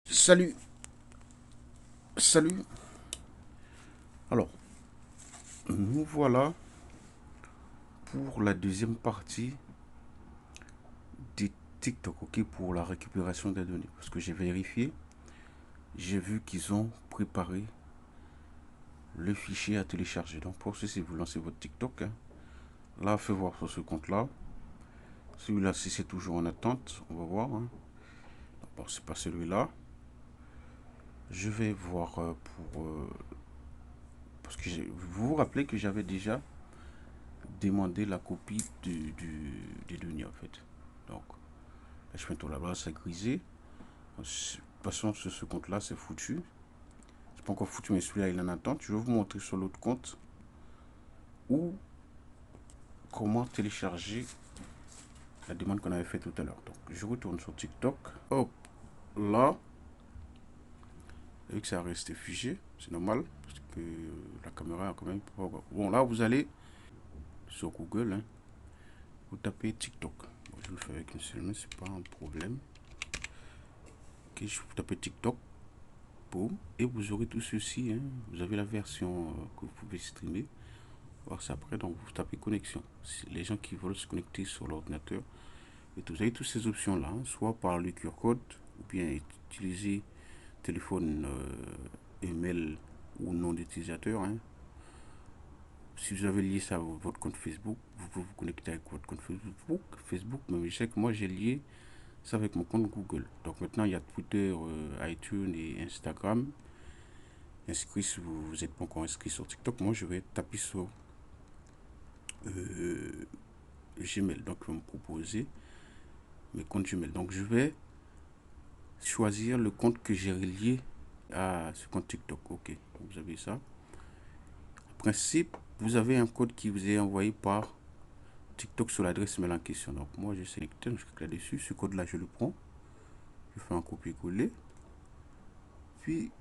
Salut, salut. Alors, nous voilà pour la deuxième partie des TikTok, ok, pour la récupération des données. Parce que j'ai vérifié, j'ai vu qu'ils ont préparé le fichier à télécharger. Donc pour ceci, vous lancez votre TikTok. Là, faites voir sur ce compte-là. Celui-là, si c'est toujours en attente, on va voir. Bon, c'est pas celui-là. Je vais voir parce que vous vous rappelez que j'avais déjà demandé la copie des données en fait. Donc, je fais un tour là-bas, c'est grisé. Passons sur ce compte-là, c'est foutu. C'est pas encore foutu, mais celui-là, il en attend. Je vais vous montrer sur l'autre compte où comment télécharger la demande qu'on avait fait tout à l'heure. Donc, je retourne sur TikTok. Hop, là, vu que ça a resté figé, c'est normal, parce que la caméra a quand même pas. Bon, là, vous allez sur Google, vous tapez TikTok. Bon, je le fais avec une seule main, c'est pas un problème. Ok, je vous tapez TikTok. Boom, et vous aurez tout ceci. Vous avez la version que vous pouvez streamer. Voir ça après, donc vous tapez connexion. Les gens qui veulent se connecter sur l'ordinateur, et vous avez toutes ces options là, soit par le QR code, ou bien utiliser téléphone, email ou nom d'utilisateur. Si vous avez lié ça à votre compte Facebook, vous pouvez vous connecter avec votre compte Facebook, mais je sais que moi j'ai lié ça avec mon compte Google. Donc maintenant il y a Twitter, iTunes et Instagram. Inscrit si vous n'êtes pas encore inscrit sur TikTok, moi je vais taper sur euh, Gmail. Donc, il va me proposer mes comptes Gmail. Donc, je vais choisir le compte que j'ai relié à ce compte TikTok. Ok, vous avez ça. En principe, vous avez un code qui vous est envoyé par TikTok sur l'adresse mail en question. Donc, moi, je sélectionne, je clique là-dessus. Ce code-là, je le prends. Je fais un copier-coller. Puis,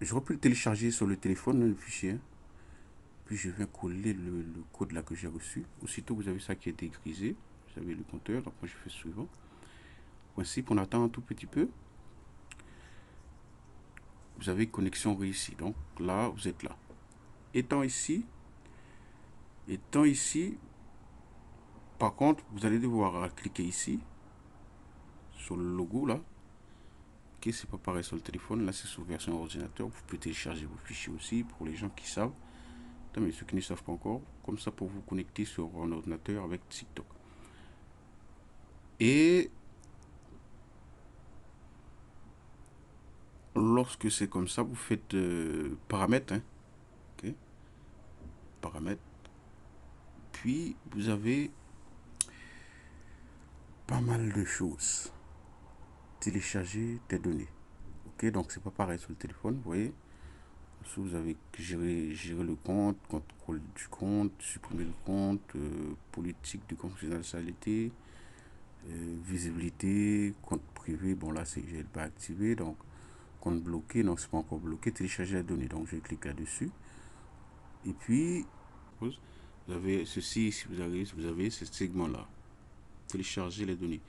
je peux le télécharger sur le téléphone, le fichier. Puis, je viens coller le code là que j'ai reçu. Aussitôt, vous avez ça qui a été grisé. Vous avez le compteur. Donc, moi, je fais suivant. Principe, on attend un tout petit peu. Vous avez connexion réussie. Donc là, vous êtes là. Étant ici, étant ici, par contre, vous allez devoir cliquer ici, sur le logo là. Ok, c'est pas pareil sur le téléphone. Là, c'est sur version ordinateur. Vous pouvez télécharger vos fichiers aussi pour les gens qui savent. Mais ceux qui ne savent pas encore, comme ça pour vous connecter sur un ordinateur avec TikTok. Et lorsque c'est comme ça, vous faites paramètres. Ok, paramètres. Puis vous avez pas mal de choses. Télécharger tes données. Ok, donc c'est pas pareil sur le téléphone, vous voyez. Vous avez gérer le compte, contrôle du compte, supprimer le compte, politique de confidentialité, visibilité, compte privé. Bon là c'est j'ai pas activé, donc compte bloqué, non c'est pas encore bloqué. Télécharger la donnée, donc je clique là-dessus. Et puis vous avez ceci, si vous avez ce segment là, télécharger les données.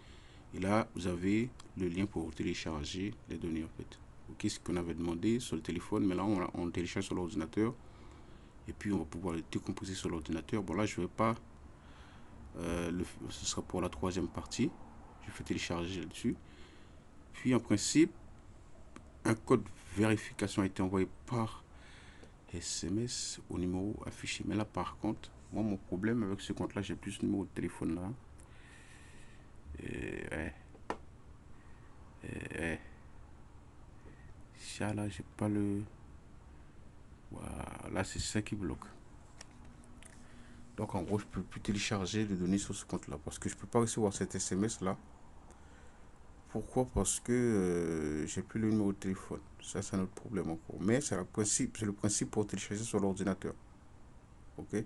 Et là vous avez le lien pour télécharger les données en fait. Ok, ce qu'on avait demandé sur le téléphone, mais là on télécharge sur l'ordinateur et puis on va pouvoir le décomposer sur l'ordinateur. Bon là je vais pas, ce sera pour la troisième partie. Je fais télécharger là-dessus. Puis en principe, un code vérification a été envoyé par SMS au numéro affiché. Mais là par contre, moi mon problème avec ce compte là, j'ai plus ce numéro de téléphone là. Et, ouais, ouais. Ça là, j'ai pas le. Voilà, c'est ça qui bloque. Donc en gros, je peux plus télécharger les données sur ce compte-là parce que je peux pas recevoir cet SMS-là. Pourquoi? Parce que j'ai plus le numéro de téléphone. Ça, c'est un autre problème encore. Mais c'est le principe pour télécharger sur l'ordinateur. Ok?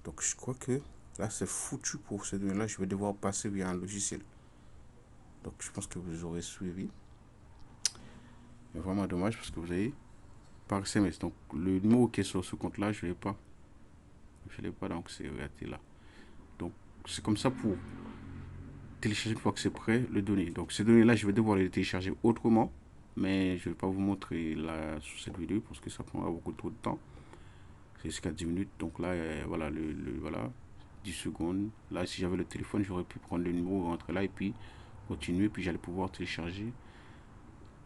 Donc je crois que là, c'est foutu pour ces données-là. Je vais devoir passer via un logiciel. Donc je pense que vous aurez suivi. Mais vraiment dommage parce que vous avez par SMS. Donc le numéro qui est sur ce compte-là, je ne l'ai pas. Je ne l'ai pas, donc c'est raté là. Donc c'est comme ça pour télécharger une fois que c'est prêt, le donner. Donc ces données-là, je vais devoir les télécharger autrement, mais je ne vais pas vous montrer là sur cette vidéo parce que ça prendra beaucoup trop de temps. C'est jusqu'à 10 minutes. Donc là, voilà, voilà, 10 secondes. Là, si j'avais le téléphone, j'aurais pu prendre le numéro, rentrer là et puis continuer. Puis j'allais pouvoir télécharger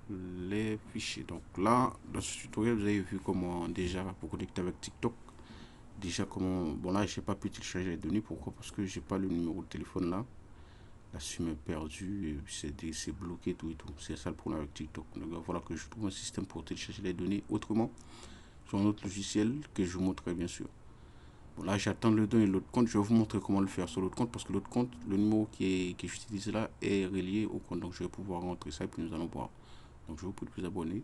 les fichiers. Donc là, dans ce tutoriel, vous avez vu comment déjà pour connecter avec TikTok. Déjà comment, bon là, j'ai pas pu télécharger les données. Pourquoi? Parce que j'ai pas le numéro de téléphone là. La SIM est perdue, c'est bloqué, tout et tout. C'est ça le problème avec TikTok. Donc voilà que je trouve un système pour télécharger les données autrement sur un autre logiciel que je vous montrerai bien sûr. Bon, là, j'attends le donner l'autre compte. Je vais vous montrer comment le faire sur l'autre compte parce que l'autre compte, le numéro que j'utilise là est relié au compte. Donc je vais pouvoir rentrer ça et puis nous allons voir. Donc je vous prie de vous abonner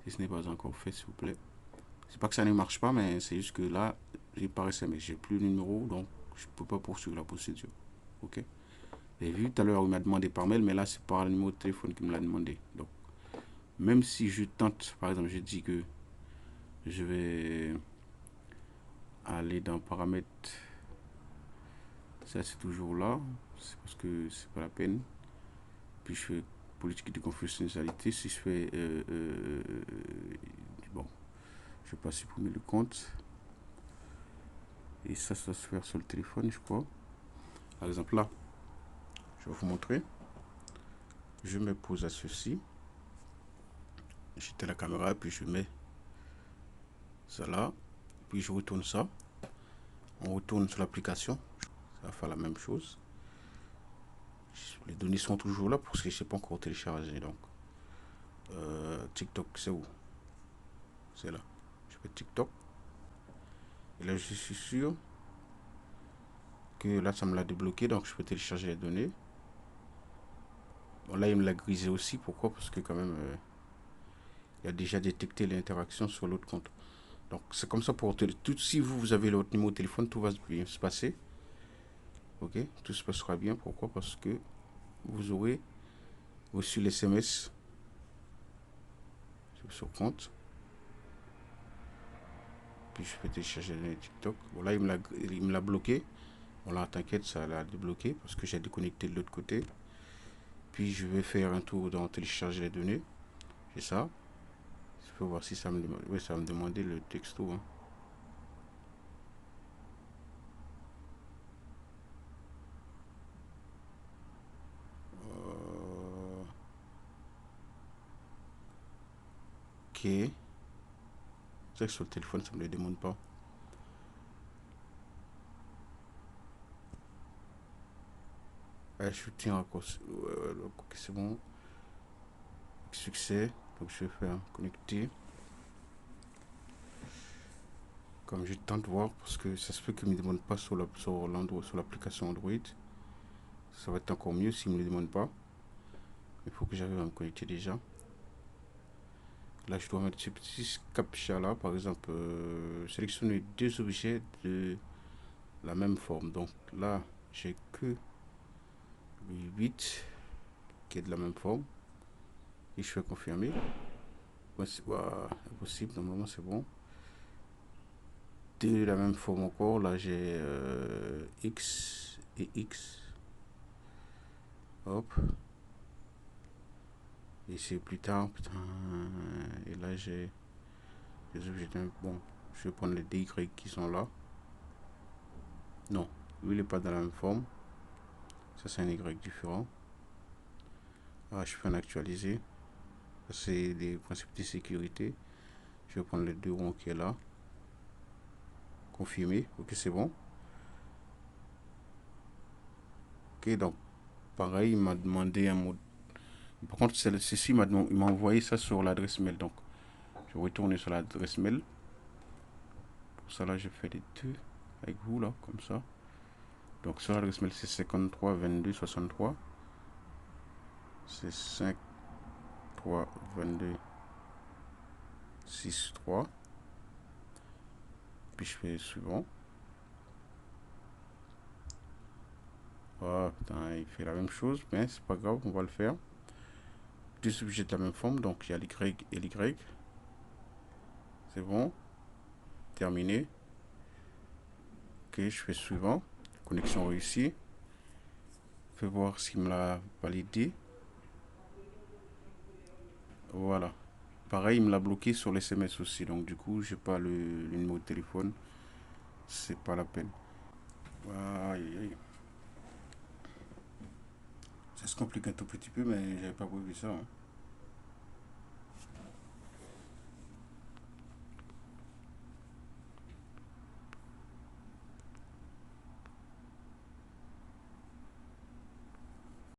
si ce n'est pas encore fait, s'il vous plaît. C'est pas que ça ne marche pas, mais c'est juste que là, j'ai pas SMS, j'ai plus le numéro, donc je peux pas poursuivre la procédure. Ok? J'ai vu tout à l'heure, il m'a demandé par mail, mais là, c'est par le numéro de téléphone qu'il me l'a demandé. Donc, même si je tente, par exemple, je dis que je vais aller dans paramètres, ça c'est toujours là, c'est parce que c'est pas la peine. Puis je fais politique de confidentialité, si je fais, bon, je vais pas supprimer le compte. Et ça doit se faire sur le téléphone, je crois. Par exemple, là, je vais vous montrer. Je me pose à ceci. J'éteins la caméra, puis je mets ça là. Puis je retourne ça. On retourne sur l'application. Ça va faire la même chose. Les données sont toujours là parce que je ne sais pas encore téléchargé. Donc, TikTok, c'est où? C'est là. Je fais TikTok. Et là, je suis sûr que là, ça me l'a débloqué. Donc, je peux télécharger les données. Bon, là, il me l'a grisé aussi. Pourquoi? Parce que quand même, il a déjà détecté l'interaction sur l'autre compte. Donc, c'est comme ça pour tout. Si vous avez votre numéro de téléphone, tout va bien se passer. Ok? Tout se passera bien. Pourquoi? Parce que vous aurez reçu l'SMS sur compte. Puis je peux télécharger les TikTok. Bon, là, il me l'a bloqué. Bon, là, t'inquiète, ça l'a débloqué parce que j'ai déconnecté de l'autre côté. Puis je vais faire un tour dans télécharger les données. C'est ça. Je peux voir si ça me demande. Oui, ça va me demander le texto. Hein. Ok. C'est vrai que sur le téléphone, ça ne me le demande pas. Je tiens à c'est bon. Succès. Donc je vais faire connecter. Comme je tente de voir, parce que ça se peut qu'il ne me demande pas sur l'application Android. Ça va être encore mieux s'il ne me le demande pas. Il faut que j'arrive à me connecter déjà. Là, je dois mettre ce petit captcha là. Par exemple, sélectionner deux objets de la même forme. Donc là, j'ai que le 8 qui est de la même forme. Et je fais confirmer. Ouais, c'est pas impossible. Normalement, c'est bon. De la même forme encore. Là, j'ai X et X. Hop. Et c'est plus tard. Putain. Et là, j'ai les objets. Bon, je vais prendre les DY qui sont là. Non, lui, il n'est pas dans la même forme. Ça, c'est un Y différent. Ah, je fais un actualiser. C'est des principes de sécurité. Je vais prendre les deux ronds qui est là. Confirmer. Ok, c'est bon. Ok, donc, pareil, il m'a demandé un mot. Par contre, ceci, il m'a envoyé ça sur l'adresse mail. Donc, je vais retourner sur l'adresse mail. Pour ça, là, je fais les deux avec vous, là, comme ça. Donc, sur l'adresse mail, c'est 53 22 63. C'est 53 22 63. Puis, je fais suivant. Ah, putain, il fait la même chose, mais c'est pas grave, on va le faire. Deux objets de la même forme, donc il y a l'Y et l'Y. C'est bon. Terminé. Ok, je fais suivant. Connexion réussie. Fais voir s'il me l'a validé. Voilà. Pareil, il me l'a bloqué sur les SMS aussi. Donc du coup, j'ai pas le numéro de téléphone. C'est pas la peine. Aïe, aïe. Ça se complique un tout petit peu, mais j'avais pas prévu ça, hein.